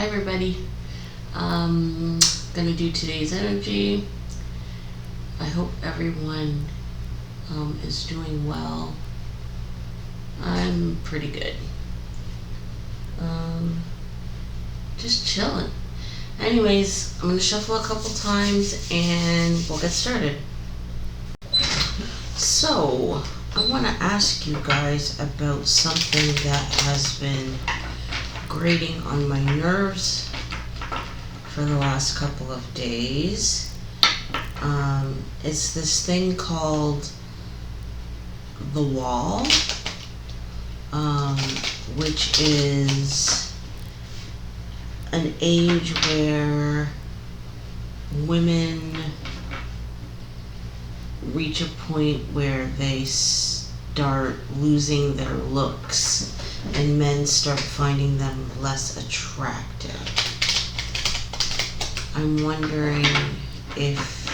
Hi everybody. Gonna do today's energy. I hope everyone is doing well. I'm pretty good. Just chilling. Anyways, I'm gonna shuffle a couple times and we'll get started. So, I want to ask you guys about something that has been grating on my nerves for the last couple of days. It's this thing called the wall, which is an age where women reach a point where they start losing their looks and men start finding them less attractive. I'm wondering if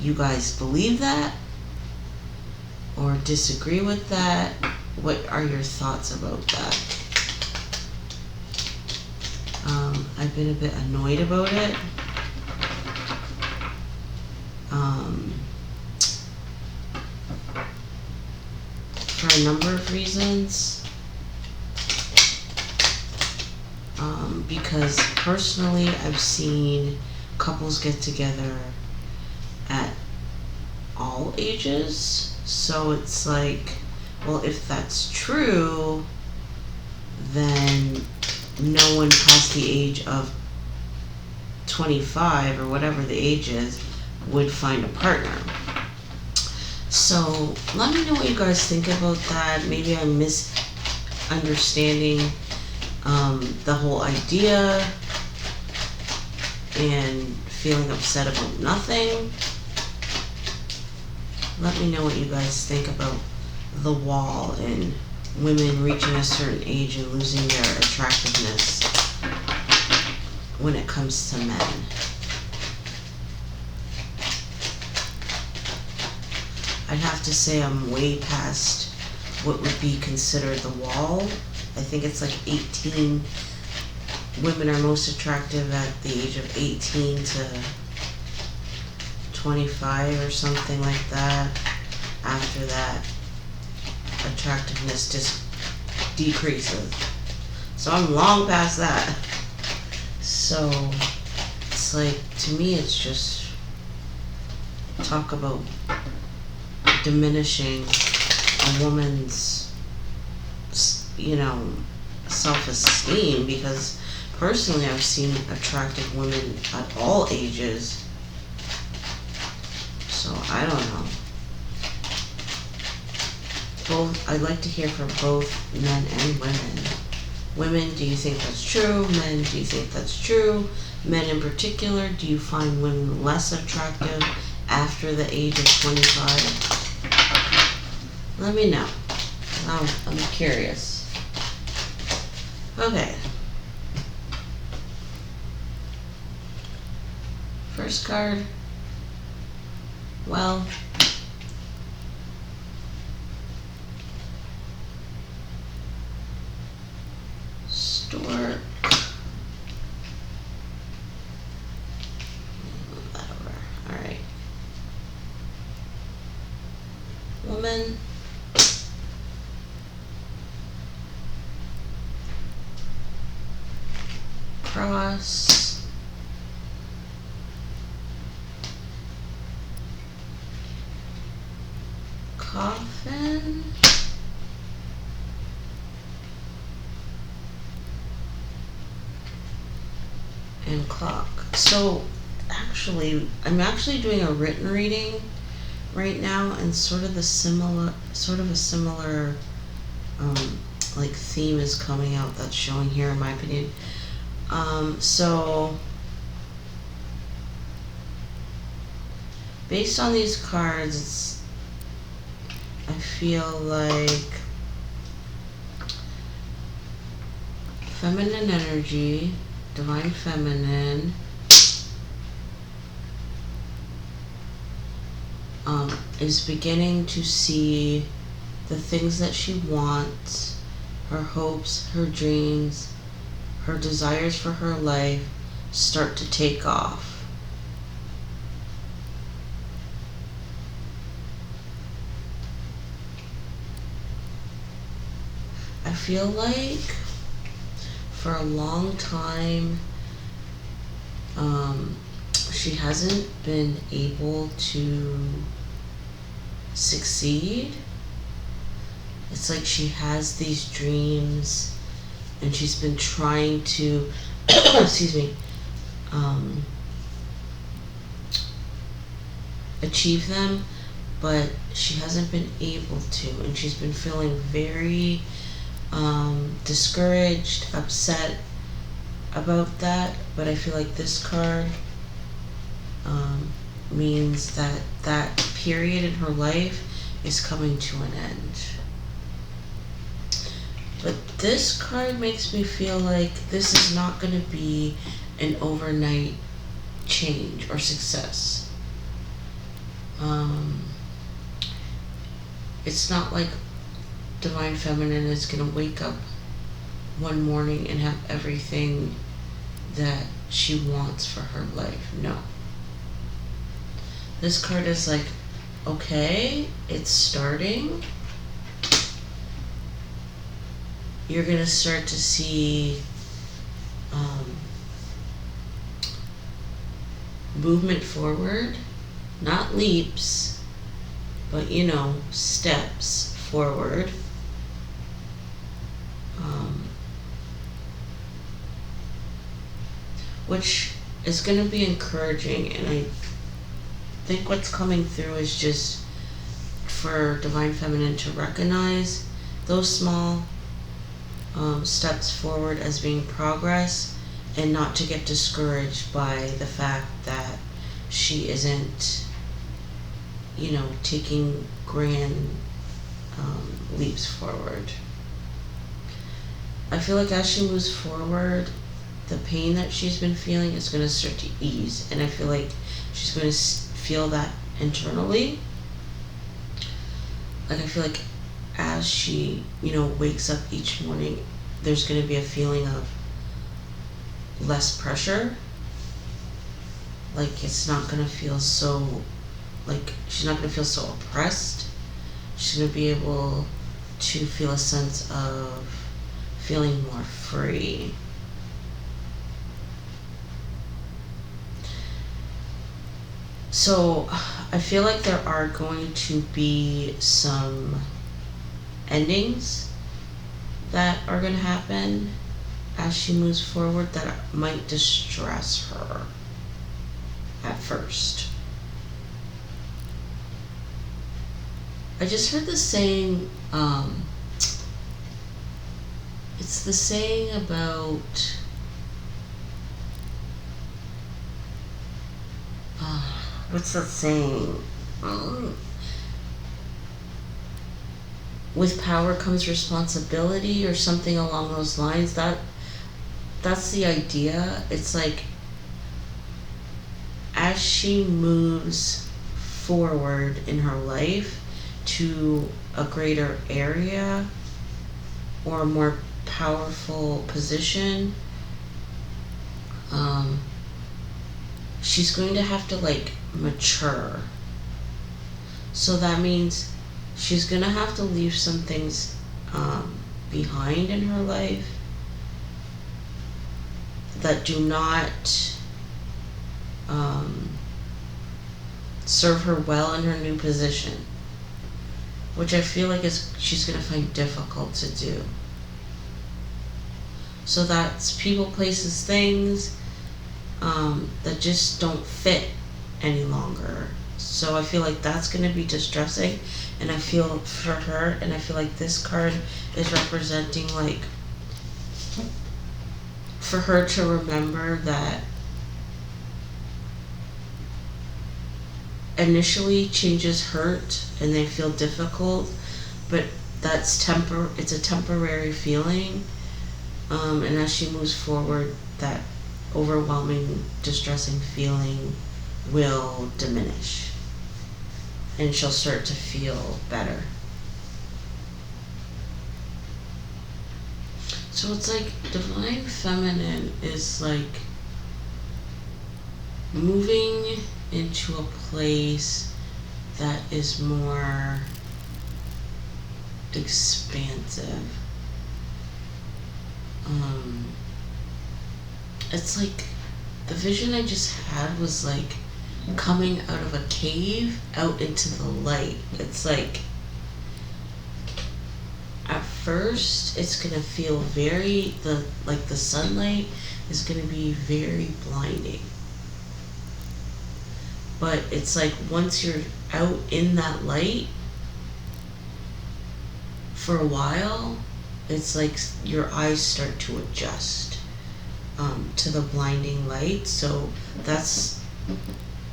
you guys believe that or disagree with that. What are your thoughts about that? I've been a bit annoyed about it. For a number of reasons. Because personally I've seen couples get together at all ages, so it's like, well, if that's true, then no one past the age of 25 or whatever the age is would find a partner. So let me know what you guys think about that. Maybe I'm misunderstanding the whole idea and feeling upset about nothing. Let me know what you guys think about the wall and women reaching a certain age and losing their attractiveness when it comes to men. I'd have to say I'm way past what would be considered the wall. I think it's like 18. Women are most attractive at the age of 18 to 25 or something like that. After that, attractiveness just decreases. So I'm long past that. So it's like, to me, it's just talk about diminishing a woman's, self-esteem, because personally I've seen attractive women at all ages. So I don't know. I'd like to hear from both men and women. Women, do you think that's true? Men, do you think that's true? Men in particular, do you find women less attractive after the age of 25? Let me know. I'm curious. Okay. First card. Well, stork. Move that over. Alright. Woman. Cross. Coffin. And clock. So actually, I'm actually doing a written reading right now, and sort of a similar like theme is coming out that's showing here, in my opinion. So based on these cards, I feel like feminine energy, divine feminine, is beginning to see the things that she wants, her hopes, her dreams, her desires for her life start to take off. I feel like for a long time, she hasn't been able to succeed. It's like she has these dreams and she's been trying to excuse me, achieve them, but she hasn't been able to, and she's been feeling very discouraged, upset about that. But I feel like this card means that that period in her life is coming to an end. But this card makes me feel like this is not going to be an overnight change or success. It's not like Divine Feminine is going to wake up one morning and have everything that she wants for her life. No. This card is like, okay, it's starting. You're going to start to see movement forward, not leaps, but steps forward. Which is going to be encouraging, and I think what's coming through is just for Divine Feminine to recognize those small steps forward as being progress, and not to get discouraged by the fact that she isn't, taking grand leaps forward. I feel like as she moves forward, the pain that she's been feeling is going to start to ease, and I feel like she's going to feel that internally. Like, I feel like as she, wakes up each morning, there's going to be a feeling of less pressure. Like, it's not going to feel so, like, she's not going to feel so oppressed. She's going to be able to feel a sense of feeling more free. So I feel like there are going to be some endings that are going to happen as she moves forward that might distress her at first. I just heard the saying, it's the saying about what's that saying? With power comes responsibility, or something along those lines. That's the idea. It's like, as she moves forward in her life to a greater area or a more powerful position, she's going to have to mature. So that means she's gonna have to leave some things behind in her life that do not serve her well in her new position, which I feel like she's gonna find difficult to do. So that's people, places, things that just don't fit any longer. So I feel like that's going to be distressing, and I feel for her, and I feel like this card is representing for her to remember that initially changes hurt and they feel difficult, but it's a temporary feeling, and as she moves forward, that overwhelming, distressing feeling will diminish, and she'll start to feel better. So So it's like divine feminine is like moving into a place that is more expansive. It's like the vision I just had was like coming out of a cave out into the light. It's like at first it's gonna feel very the sunlight is gonna be very blinding. But it's like once you're out in that light for a while, it's like your eyes start to adjust to the blinding light. So that's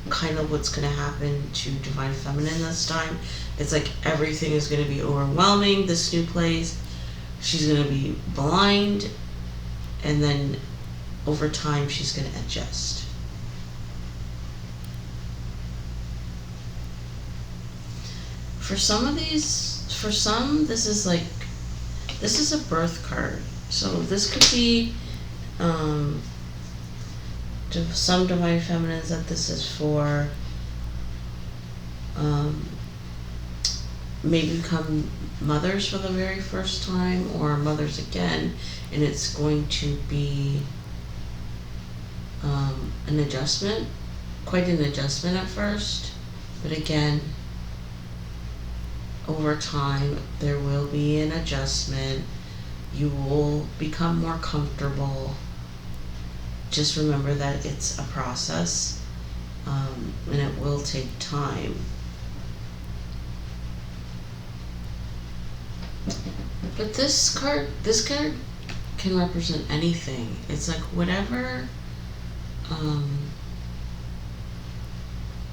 kind of what's going to happen to Divine Feminine this time. It's like everything is going to be overwhelming, this new place. She's going to be blind, and then over time she's going to adjust. For some, this is a birth card. So this could be some Divine Feminines that this is for maybe become mothers for the very first time, or mothers again, and it's going to be an adjustment, quite an adjustment at first, but again, over time there will be an adjustment. You will become more comfortable. Just remember that it's a process, and it will take time. But this card can represent anything. It's like whatever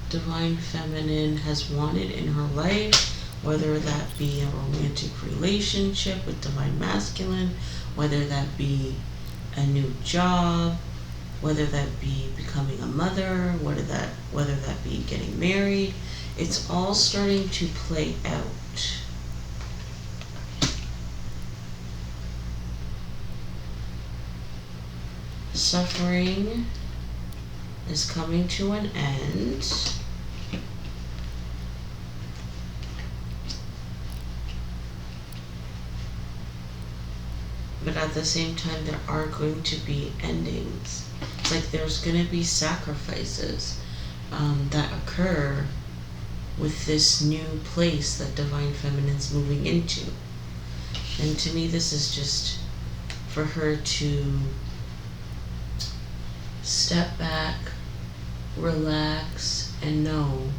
Divine Feminine has wanted in her life, whether that be a romantic relationship with Divine Masculine, whether that be a new job, whether that be becoming a mother, whether that be getting married, it's all starting to play out. Suffering is coming to an end. But at the same time, there are going to be endings. It's like there's going to be sacrifices that occur with this new place that Divine Feminine's moving into. And to me, this is just for her to step back, relax, and know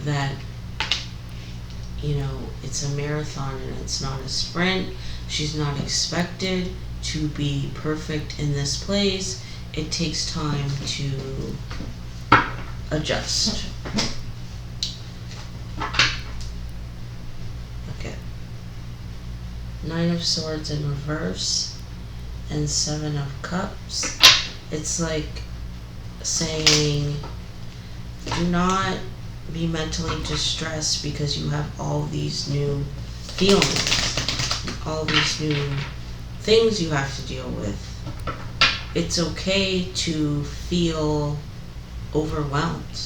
that, it's a marathon and it's not a sprint. She's not expected to be perfect in this place. It takes time to adjust. Okay. 9 of Swords in reverse and 7 of Cups. It's like saying, do not be mentally distressed because you have all these new feelings, all these new things you have to deal with. It's okay to feel overwhelmed.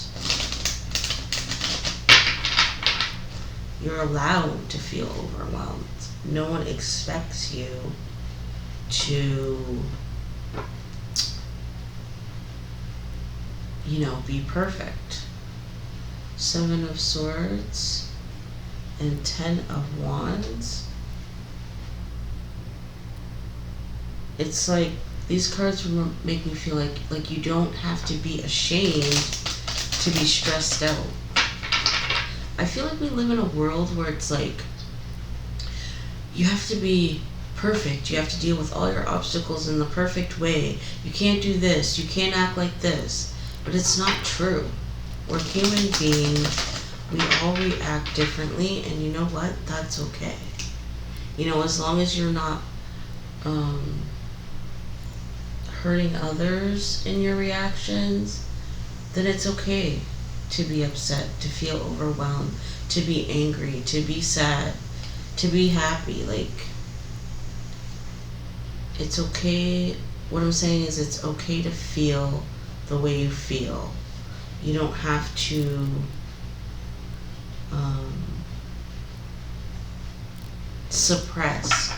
You're allowed to feel overwhelmed. No one expects you to, be perfect. 7 of Swords and 10 of Wands. It's like these cards make me feel like you don't have to be ashamed to be stressed out. I feel like we live in a world where it's like you have to be perfect. You have to deal with all your obstacles in the perfect way. You can't do this. You can't act like this. But it's not true. We're human beings. We all react differently, and you know what? That's okay. As long as you're not hurting others in your reactions, then it's okay to be upset, to feel overwhelmed, to be angry, to be sad, to be happy. Like, it's okay. What I'm saying is it's okay to feel the way you feel. You don't have to suppress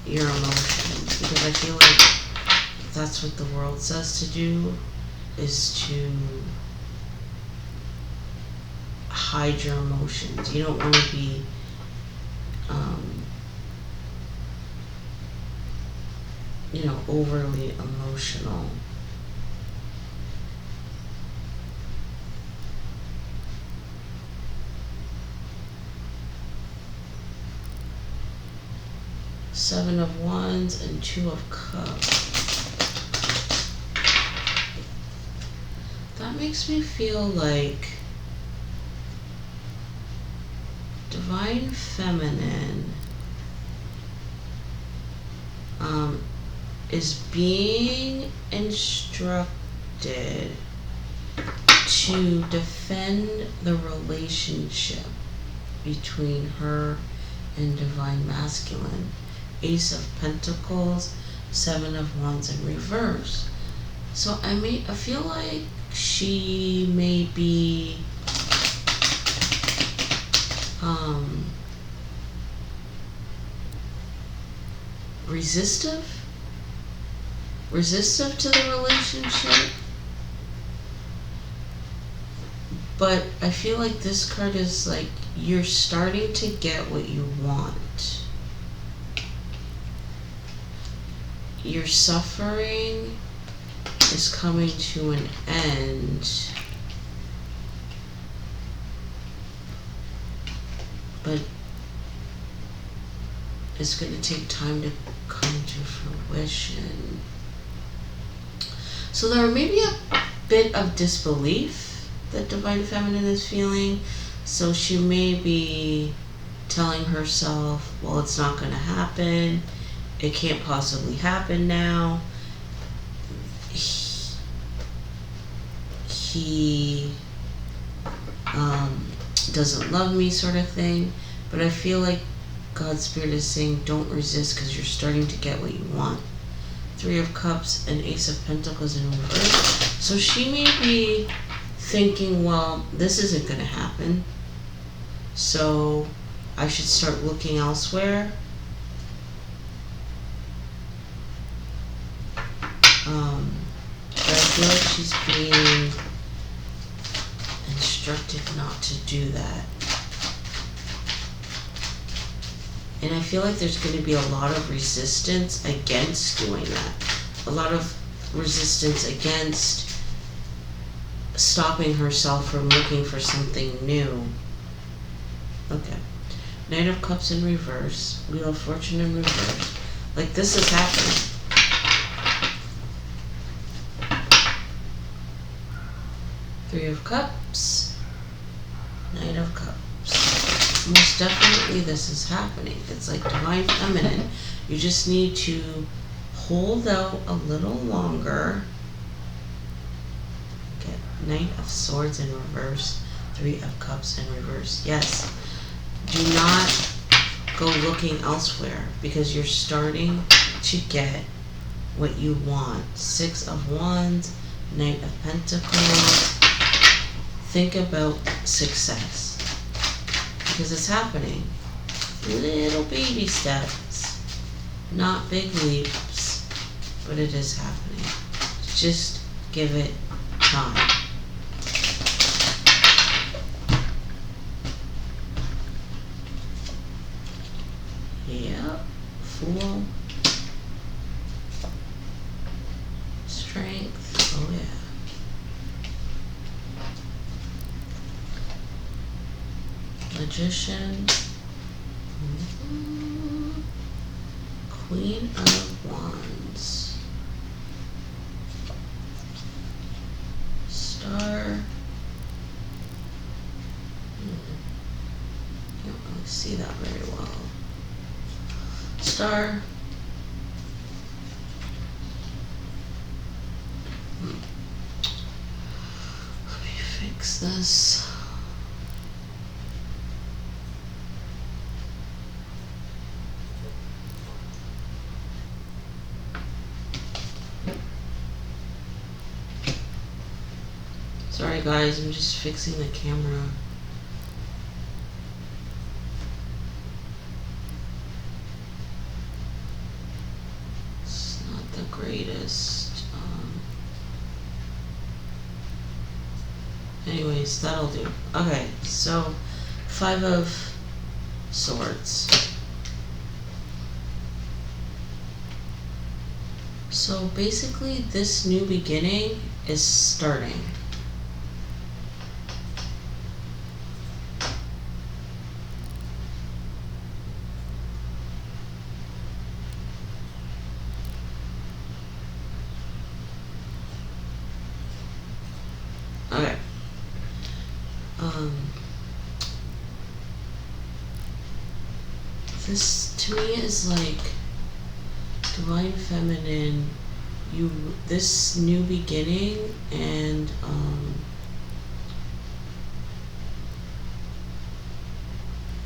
your emotions, because I feel like that's what the world says to do, is to hide your emotions. You don't want to be overly emotional. Seven of Wands and Two of Cups. That makes me feel like Divine Feminine is being instructed to defend the relationship between her and Divine Masculine. Ace of Pentacles, Seven of Wands in reverse. So I feel like she may be resistive to the relationship. But I feel like this card is like, you're starting to get what you want. Your suffering is coming to an end. But it's going to take time to come to fruition. So there may be a bit of disbelief that Divine Feminine is feeling. So she may be telling herself, well, it's not going to happen. It can't possibly happen now. He doesn't love me, sort of thing. But I feel like God's Spirit is saying, don't resist, because you're starting to get what you want. Three of Cups and Ace of Pentacles in reverse. So she may be thinking, well, this isn't going to happen, so I should start looking elsewhere. But I feel like she's being instructed not to do that. And I feel like there's going to be a lot of resistance against doing that. A lot of resistance against stopping herself from looking for something new. Okay. Knight of Cups in reverse. Wheel of Fortune in reverse. Like, this is happening. Three of Cups. Knight of Cups. Most definitely this is happening. It's like Divine Feminine. You just need to hold out a little longer. Get Knight of Swords in reverse. Three of Cups in reverse. Yes. Do not go looking elsewhere, because you're starting to get what you want. Six of Wands. Knight of Pentacles. Think about success, because it's happening. Little baby steps, not big leaps, but it is happening. Just give it time. Yep. Fool. Strength. Oh yeah. Magician. Queen of Wands. Star. Can't really see that very well. Star. Let me fix this. Sorry guys, I'm just fixing the camera. It's not the greatest. Anyways, that'll do. Okay, so 5 of Swords. So basically this new beginning is starting. Okay. This to me is like Divine Feminine, this new beginning, and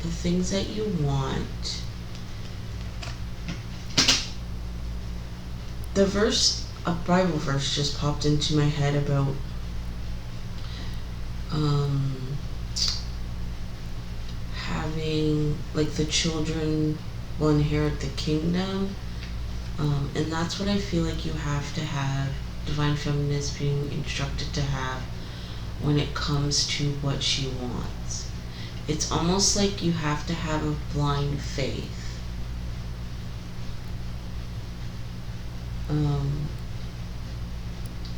the things that you want. The verse, a Bible verse just popped into my head about having, like, the children will inherit the kingdom, and that's what I feel like you have to have, Divine Feminine is being instructed to have when it comes to what she wants. It's almost like you have to have a blind faith.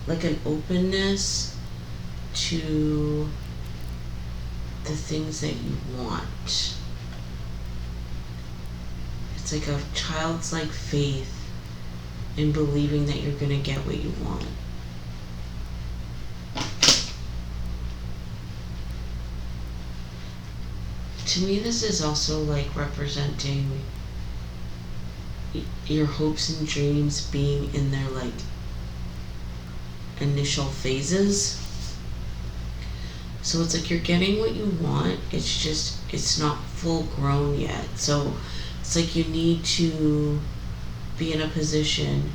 Like an openness to the things that you want. It's like a child's like faith in believing that you're gonna get what you want. To me, this is also like representing your hopes and dreams being in their like initial phases. So it's like you're getting what you want, it's just, it's not full grown yet. So it's like you need to be in a position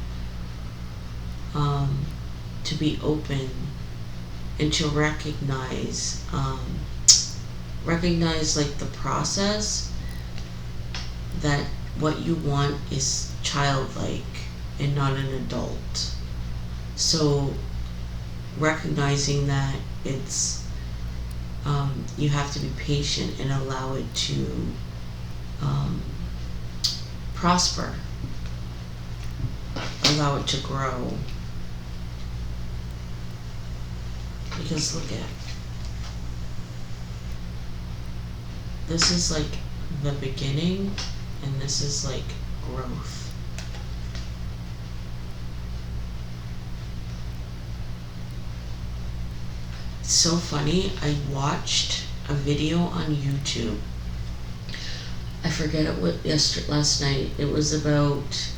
to be open and to recognize like the process, that what you want is childlike and not an adult. So recognizing that it's you have to be patient and allow it to prosper, allow it to grow. Because look at, this is like the beginning, and this is like growth. It's so funny, I watched a video on YouTube. I forget what last night. It was about,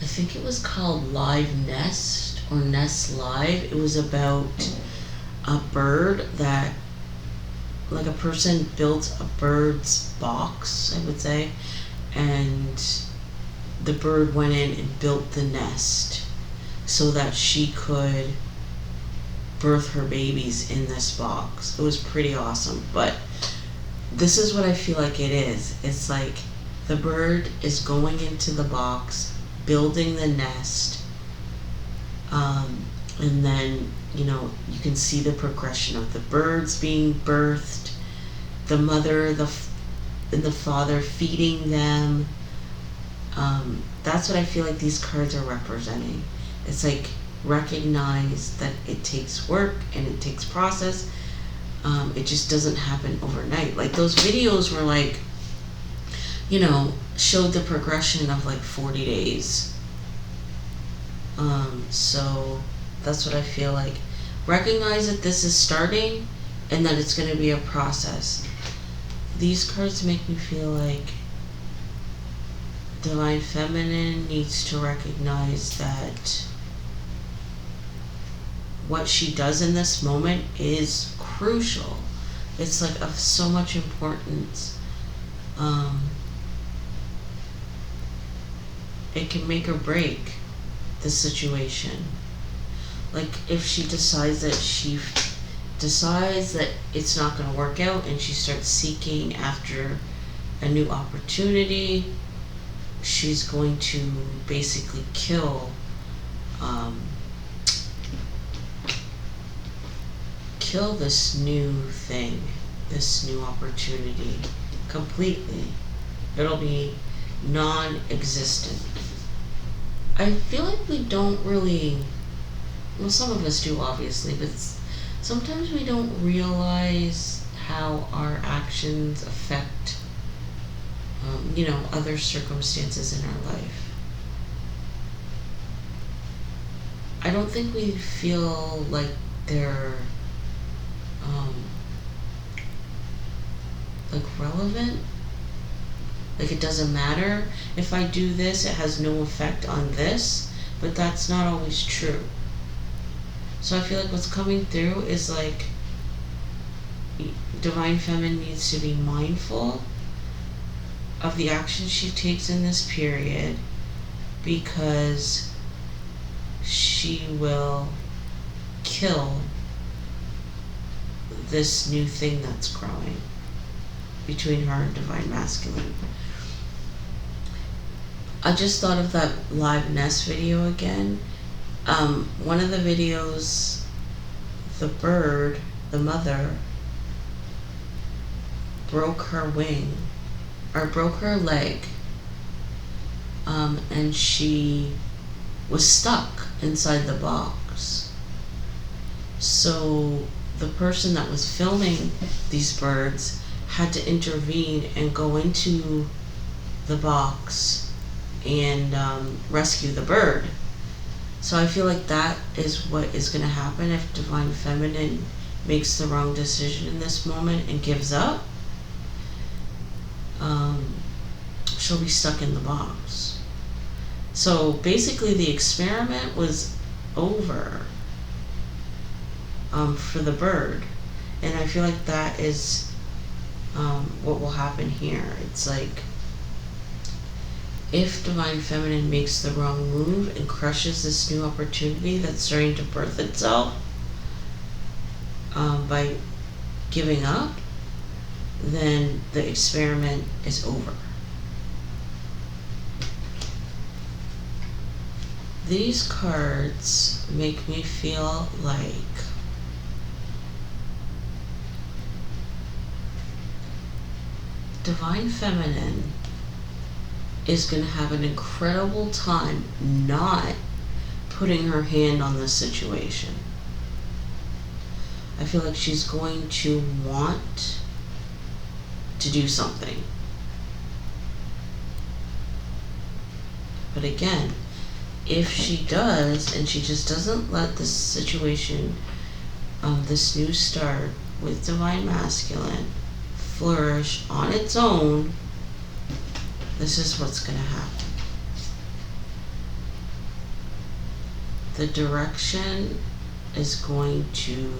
I think it was called Live Nest or Nest Live. It was about a bird that, like, a person built a bird's box, I would say, and the bird went in and built the nest so that she could birth her babies in this box. It was pretty awesome. But this is what I feel like it is. It's like the bird is going into the box, building the nest, and then, you know, you can see the progression of the birds being birthed, the mother, and the father feeding them. That's what I feel like these cards are representing. It's like, recognize that it takes work and it takes process. It just doesn't happen overnight. Like, those videos were like, you know, showed the progression of like 40 days. So that's what I feel like. Recognize that this is starting and that it's going to be a process. These cards make me feel like Divine Feminine needs to recognize that what she does in this moment is crucial. It's like of so much importance. It can make or break the situation. Like, if she decides that she decides that it's not going to work out and she starts seeking after a new opportunity, she's going to basically kill this new thing, this new opportunity completely. It'll be non-existent. I feel like we don't really, well, some of us do obviously, but sometimes we don't realize how our actions affect other circumstances in our life. I don't think we feel like they're relevant. Like it doesn't matter if I do this, it has no effect on this, but that's not always true. So I feel like what's coming through is like Divine Feminine needs to be mindful of the actions she takes in this period, because she will kill this new thing that's growing between her and Divine Masculine. I just thought of that live nest video again. One of the videos, the bird, the mother, broke her wing, or broke her leg, and she was stuck inside the box. So the person that was filming these birds had to intervene and go into the box and rescue the bird. So I feel like that is what is going to happen if Divine Feminine makes the wrong decision in this moment and gives up. She'll be stuck in the box. So basically the experiment was over for the bird, and I feel like that is what will happen here. It's like if Divine Feminine makes the wrong move and crushes this new opportunity that's starting to birth itself by giving up, then the experiment is over. These cards make me feel like Divine Feminine is going to have an incredible time not putting her hand on the situation. I feel like she's going to want to do something. But again, if she does, and she just doesn't let this situation, this new start with Divine Masculine flourish on its own, this is what's going to happen. The direction is going to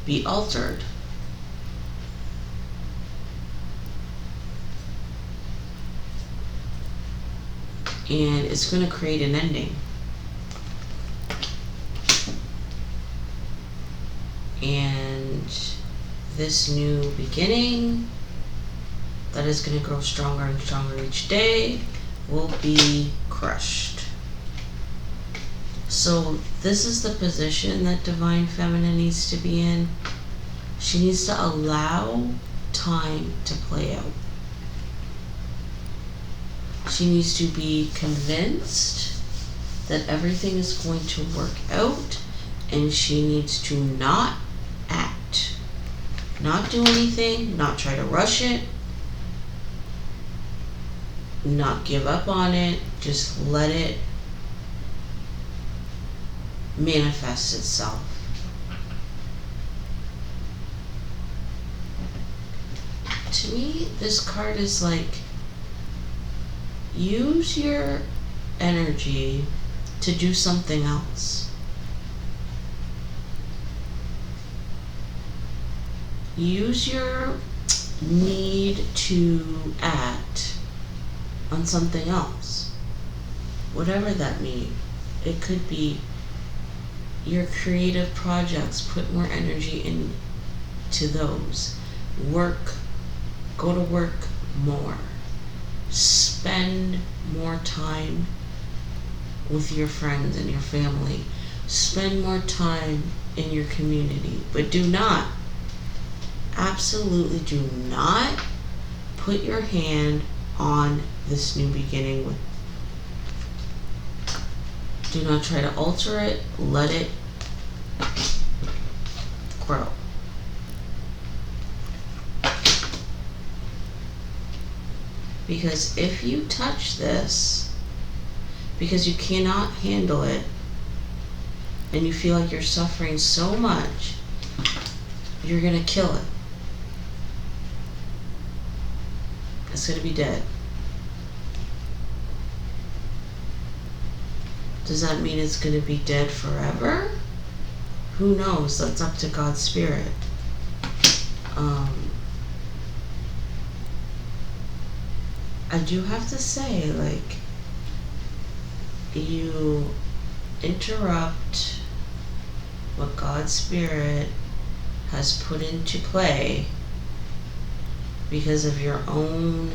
be altered. And it's going to create an ending. And this new beginning that is going to grow stronger and stronger each day will be crushed. So this is the position that Divine Feminine needs to be in. She needs to allow time to play out. She needs to be convinced that everything is going to work out, and she needs to not act, not do anything, not try to rush it, not give up on it, just let it manifest itself. To me, this card is like, use your energy to do something else. Use your need to act on something else, whatever that means. It could be your creative projects. Put more energy into those. Work. Go to work more. Spend more time with your friends and your family. Spend more time in your community. But do not, absolutely do not put your hand on this new beginning with. Do not try to alter it. Let it grow. Because if you touch this, because you cannot handle it, and you feel like you're suffering so much, you're going to kill it. It's going to be dead. Does that mean it's going to be dead forever? Who knows? That's up to God's Spirit. I do have to say, like, you interrupt what God's Spirit has put into play because of your own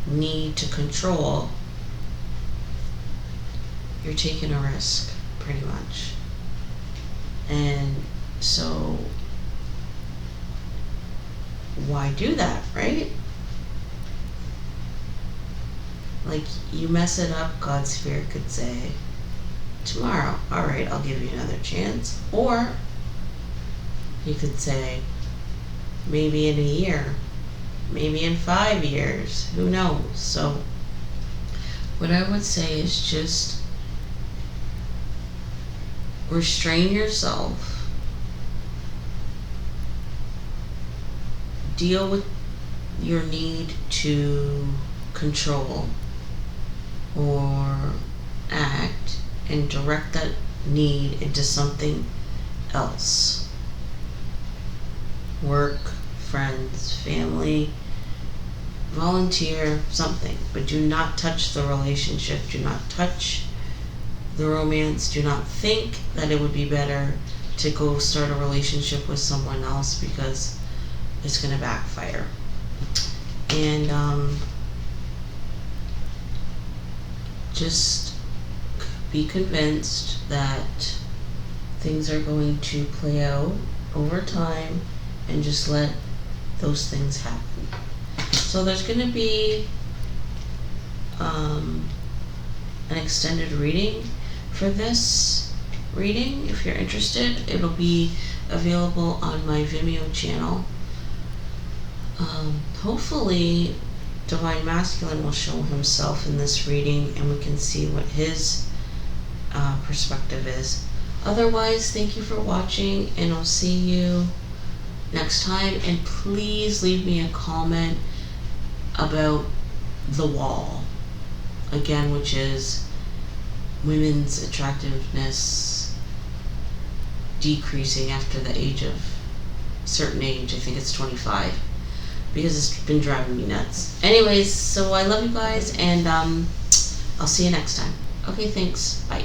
need to control. You're taking a risk, pretty much. And so, why do that, right? Like, you mess it up, God's Spirit could say, tomorrow, alright, I'll give you another chance. Or, He could say, maybe in a year, maybe in 5 years, who knows? So, what I would say is just restrain yourself, deal with your need to control or act, and direct that need into something else. Work, friends, family, volunteer, something. But do not touch the relationship. Do not touch the romance. Do not think that it would be better to go start a relationship with someone else, because it's going to backfire. And just be convinced that things are going to play out over time, and just let those things happen. So there's going to be an extended reading for this reading. If you're interested, it'll be available on my Vimeo channel. Hopefully Divine Masculine will show himself in this reading, and we can see what his perspective is. Otherwise, thank you for watching, and I'll see you next time. And please leave me a comment about the wall, again, which is women's attractiveness decreasing after the age of a certain age. I think it's 25, because it's been driving me nuts. Anyways, so I love you guys, and I'll see you next time. Okay, thanks. Bye.